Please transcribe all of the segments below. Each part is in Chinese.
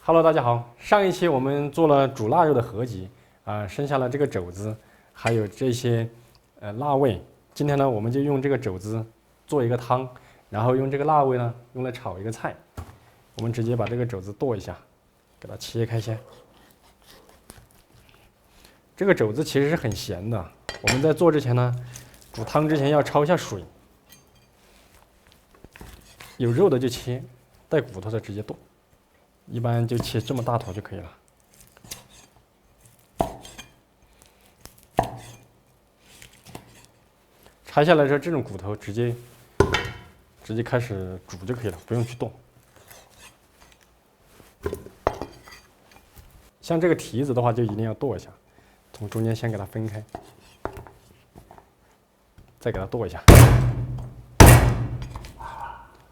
Hello， 大家好。上一期我们做了煮腊肉的合集剩下了这个肘子，还有这些腊味。今天呢，我们就用这个肘子做一个湯，然後用這個臘味呢用來炒一個菜。我們直接把這個肘子剁一下，給它切開先。這個肘子其實是很鹹的，我們在做之前呢，煮湯之前要焯一下水。有肉的就切，帶骨頭的直接剁。一般就切這麼大坨就可以了。拆下來之後，這種骨頭直接開始煮就可以了，不用去動。像這個蹄子的話，就一定要剁一下，從中間先給它分開，再給它剁一下。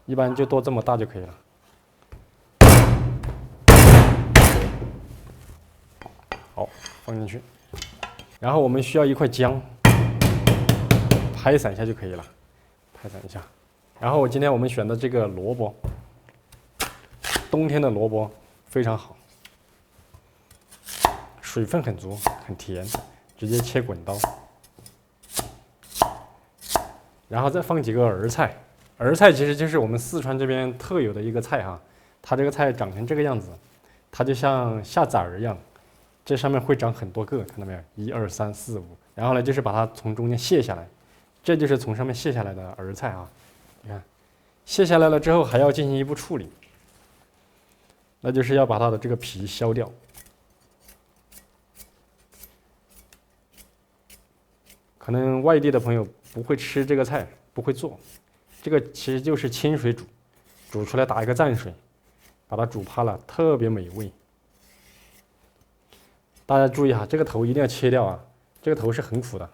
一般就剁這麼大就可以了。好，放進去。然後我們需要一塊薑，拍散一下就可以了，拍散一下。然後今天我們選的這個蘿蔔，冬天的蘿蔔非常好，水分很足，很甜，直接切滾刀。然後再放幾個兒菜，兒菜其實就是我們四川這邊特有的一個菜哈，它這個菜長成這個樣子，它就像下崽兒一樣。這上面會長很多個，看到沒有？1、2、3、4、5，然後呢，就是把它從中間卸下來，這就是從上面卸下來的兒菜啊。你看，卸下來了之後還要進行一步處理，那就是要把它的這個皮削掉。可能外地的朋友不會吃這個菜，不會做，這個其實就是清水煮，煮出來打一個蘸水，把它煮趴了，特別美味。大家注意哈，這個頭一定要切掉啊，這個頭是很苦的。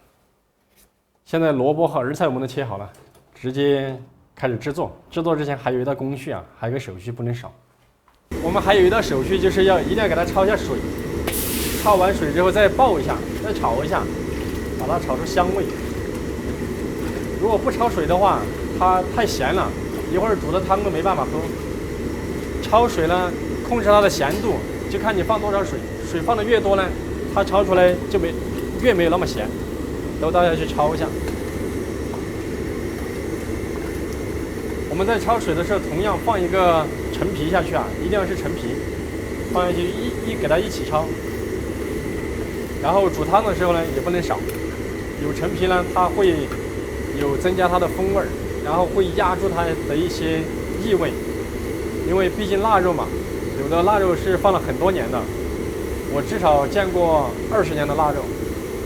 現在蘿蔔和兒菜我們都切好了，直接開始製作。製作之前還有一道工序啊，還有一個手續不能少。我們還有一道手續就是一定要給它焯一下水，焯完水之後再爆一下，再炒一下，把它炒出香味。如果不焯水的話，它太鹹了，一會兒煮的湯都沒辦法喝。焯水呢，控制它的鹹度，就看你放多少水。水放的越多呢，它焯出來就越沒有那麼鹹，都大家去焯一下。我們在焯水的時候，同樣放一個陳皮下去啊，一定要是陳皮，放下去給它一起焯。然後煮湯的時候呢，也不能少，有陳皮呢，它會有增加它的風味，然後會壓住它的一些異味，因為畢竟臘肉嘛，有的臘肉是放了很多年的。我至少見過20年的臘肉，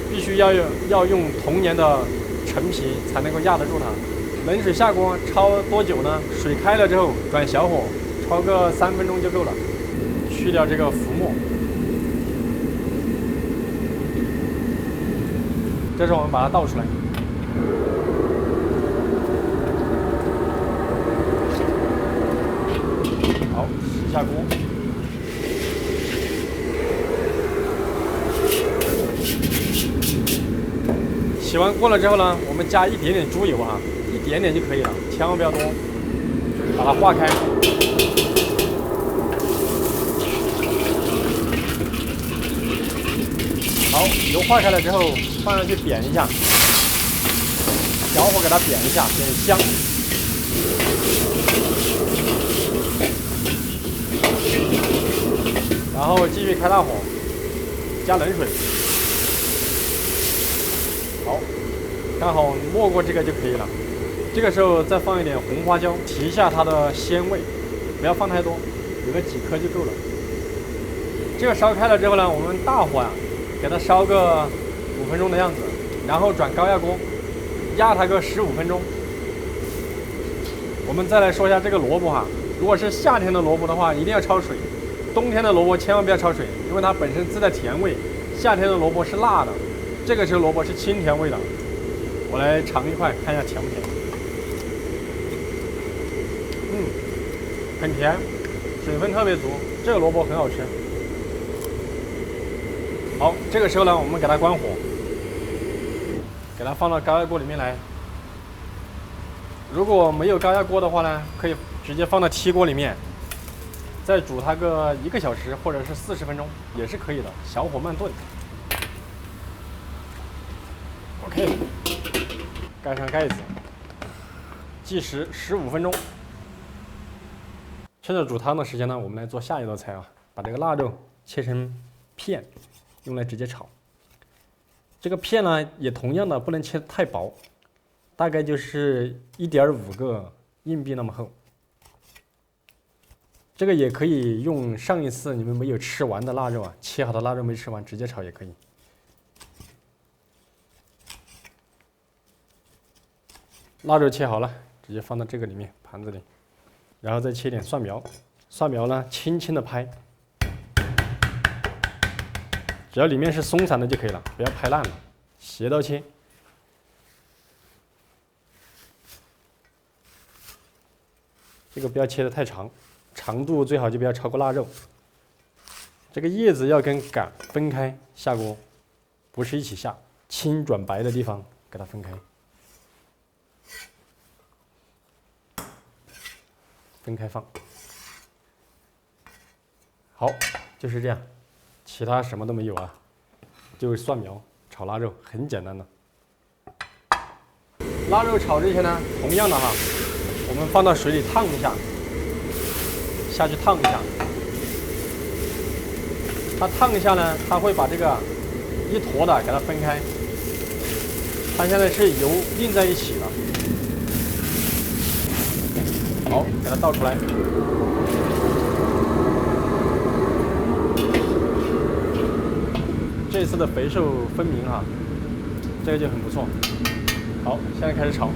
必須要用同年的陳皮才能夠壓得住它。冷水下鍋焯多久呢？水開了之後轉小火焯個3分鐘就夠了，去掉這個浮沫。這時候我們把它倒出來。好，洗一下鍋。洗完鍋了之後呢，我們加一點點豬油啊，一點點就可以了，千萬不要多，把它化開。好，油化開了之後放上去煸一下，小火給它煸一下，煸香。然後繼續開大火，加冷水。好，剛好沒過這個就可以了。這個時候再放一點紅花椒，提一下它的鮮味，不要放太多，有個幾顆就夠了。這個燒開了之後呢，我們大火呀，給它燒個5分鐘的樣子，然後轉高壓鍋，壓它個15分鐘。我們再來說一下這個蘿蔔哈，如果是夏天的蘿蔔的話，一定要焯水；冬天的蘿蔔千萬不要焯水，因為它本身自帶甜味。夏天的蘿蔔是辣的。這個時候蘿蔔是清甜味的，我來嘗一塊看一下甜不甜。很甜，水分特別足，這個蘿蔔很好吃。好，這個時候呢，我們給它關火，給它放到高壓鍋裡面來。如果沒有高壓鍋的話呢，可以直接放到屉鍋裡面，再煮它個1個小時或者是40分鐘也是可以的，小火慢燉。OK， 蓋上蓋子，計時15分鐘。趁着煮湯的时间呢，我们来做下一道菜啊，把这個臘肉切成片，用來直接炒。這個片呢，也同樣的不能切太薄，大概就是1.5個硬幣那麼厚。這個也可以用上一次你們沒有吃完的臘肉啊，切好的臘肉沒吃完，直接炒也可以。臘肉切好了，直接放到這個裡面盤子裡，然後再切點蒜苗，蒜苗呢輕輕的拍，只要裡面是鬆散的就可以了，不要拍爛了。斜刀切，這個不要切得太長，長度最好就不要超過臘肉。這個葉子要跟桿分開下鍋，不是一起下，青轉白的地方給它分開。分開放，好，就是這樣，其他什麼都沒有啊，就是蒜苗炒臘肉，很簡單的。臘肉炒之前呢，同樣的哈，我們放到水裡燙一下，下去燙一下。它燙一下呢，它會把這個一坨的給它分開，它現在是油淋在一起了。好，給它倒出來。這次的肥瘦分明哈，這個就很不錯。好，現在開始炒。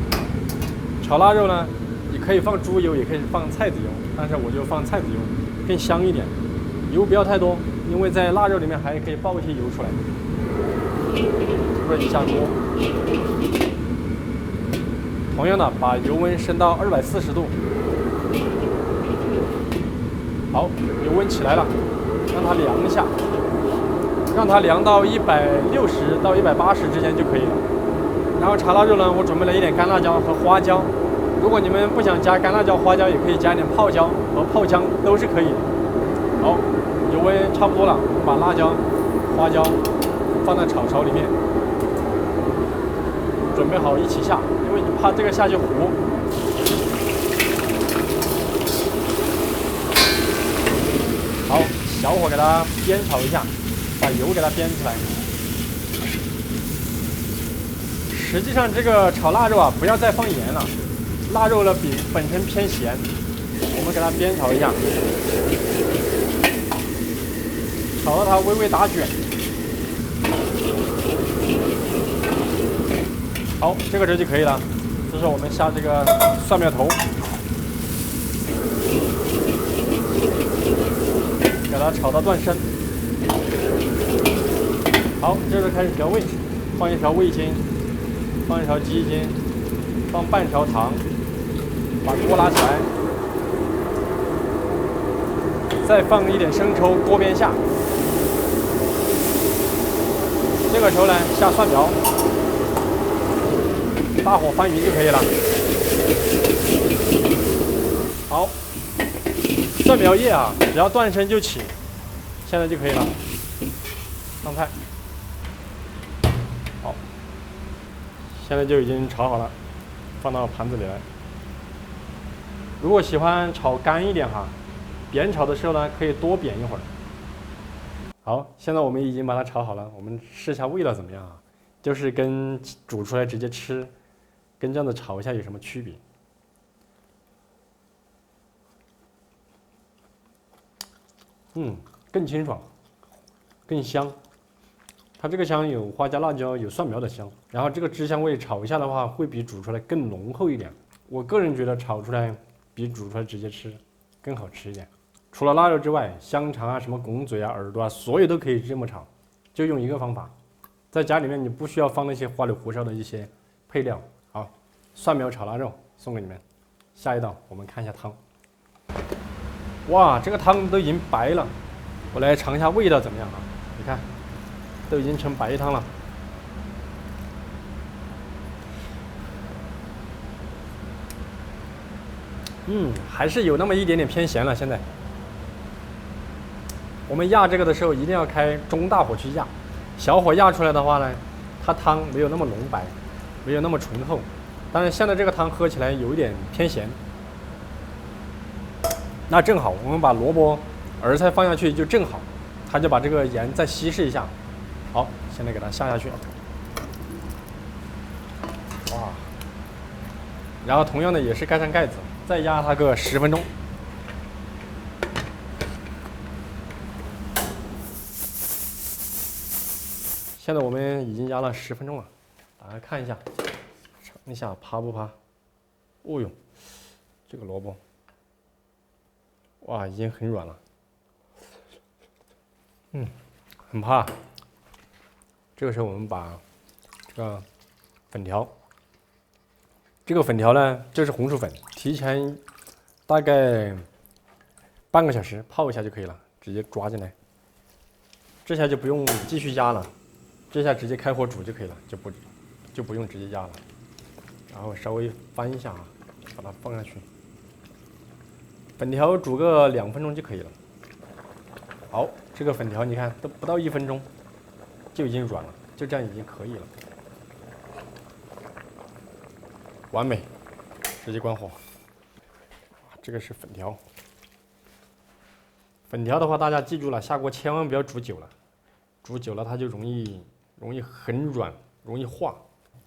炒臘肉呢，你可以放豬油，也可以放菜籽油，但是我就放菜籽油，更香一點。油不要太多，因為在臘肉裡面還可以爆一些油出來。熱一下鍋。同樣的，把油溫升到240度。好，油溫起來了，讓它涼一下，讓它涼到160到180之間就可以了。然後炒臘肉呢，我準備了一點乾辣椒和花椒。如果你們不想加乾辣椒、花椒，也可以加一點泡椒和泡薑，都是可以的。好，油溫差不多了，我們把辣椒、花椒放在炒勺裡面，準備好一起下，因為你怕這個下去糊。好，小火給它煸炒一下，把油給它煸起來。實際上，這個炒臘肉啊，不要再放鹽了。臘肉呢本身偏鹹，我們給它煸炒一下，炒到它微微打捲。好，這個時候就可以了。這是我們下這個蒜苗頭。給它炒到斷生。好，這時候開始調味，放一條味精，放一條雞精，放半條糖，把鍋拉起來，再放一點生抽，鍋邊下。這個時候呢，下蒜苗，大火翻勻就可以了。好。蒜苗葉啊，只要斷生就起，現在就可以了。上菜。好，現在就已經炒好了，放到盤子裡來。如果喜歡炒乾一點哈，煸炒的時候呢，可以多煸一會兒。好，現在我們已經把它炒好了，我們試一下味道怎麼樣啊？就是跟煮出來直接吃，跟這樣子炒一下有什麼區別？更清爽，更香。它這個香有花椒、辣椒，有蒜苗的香，然後這個汁香味炒一下的話，會比煮出來更濃厚一點。我個人覺得炒出來比煮出來直接吃更好吃一點。除了臘肉之外，香腸啊、什麼拱嘴啊、耳朵啊，所有都可以這麼炒，就用一個方法。在家裡面你不需要放那些花裡胡哨的一些配料。好，蒜苗炒臘肉送給你們。下一道我們看一下湯。哇，這個湯都已經白了，我來嘗一下味道怎麼樣啊？你看，都已經成白湯了。還是有那麼一點點偏鹹了。現在我們壓這個的時候一定要開中大火去壓，小火壓出來的話呢，它湯沒有那麼濃白，沒有那麼醇厚。但是现在這個湯喝起來有一點偏鹹，那正好我們把蘿蔔、兒菜放下去就正好，它就把這個鹽再稀釋一下。好，現在給它下去。哇！然後同樣的也是蓋上蓋子，再壓它個10分鐘。现在我們已經壓了10分鐘了，大家看一下，嘗一下趴不趴？哦呦，這個蘿蔔，哇，已經很軟了，很趴。這個時候我們把這個粉條，這個粉條呢，這是紅薯粉，提前大概半個小時泡一下就可以了，直接抓進來。這下就不用繼續壓了。這下直接開火煮就可以了，就不用直接壓了。然後稍微翻一下啊，把它放下去。粉條煮個2分鐘就可以了。好，這個粉條你看都不到1分鐘就已經軟了，就這樣已經可以了，完美，直接關火。這個是粉條。粉條的話，大家記住了，下鍋千萬不要煮久了，煮久了它就容易很軟，容易化。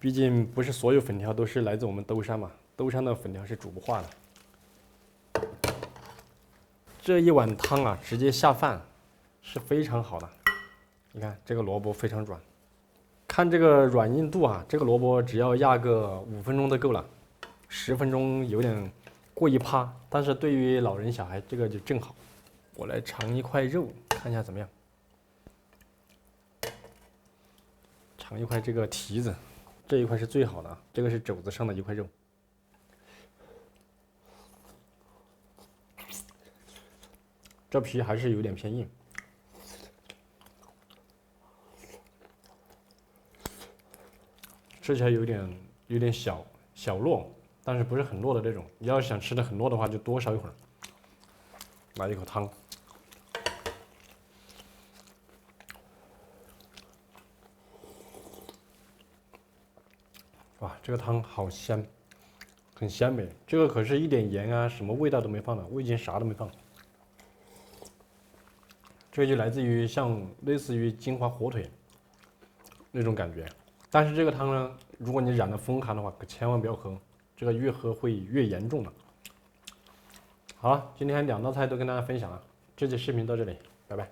畢竟不是所有粉条都是來自我們兜山嘛，兜山的粉条是煮不化的。這一碗湯啊，直接下飯是非常好的。你看這個蘿蔔非常軟，看這個軟硬度啊，這個蘿蔔只要壓個5分鐘就夠了，10分鐘有點過於趴，但是對於老人小孩這個就正好。我來嘗一塊肉，看一下怎麼樣。嘗一塊這個蹄子，這一塊是最好的，這個是肘子上的一塊肉。這皮還是有點偏硬，吃起來有點小糯，但是不是很糯的这种。你要想吃的很糯的话，就多烧一会儿。来一口汤。哇，这个汤好鲜，很鲜美。这个可是一点鹽啊，什麼味道都沒放的，味精啥都沒放。這個就來自於像類似於金華火腿那種感覺。但是這個湯呢，如果你染了風寒的話，可千萬不要喝，這個越喝會越嚴重的。好，今天2道菜都跟大家分享了，這期視頻到這裡，拜拜。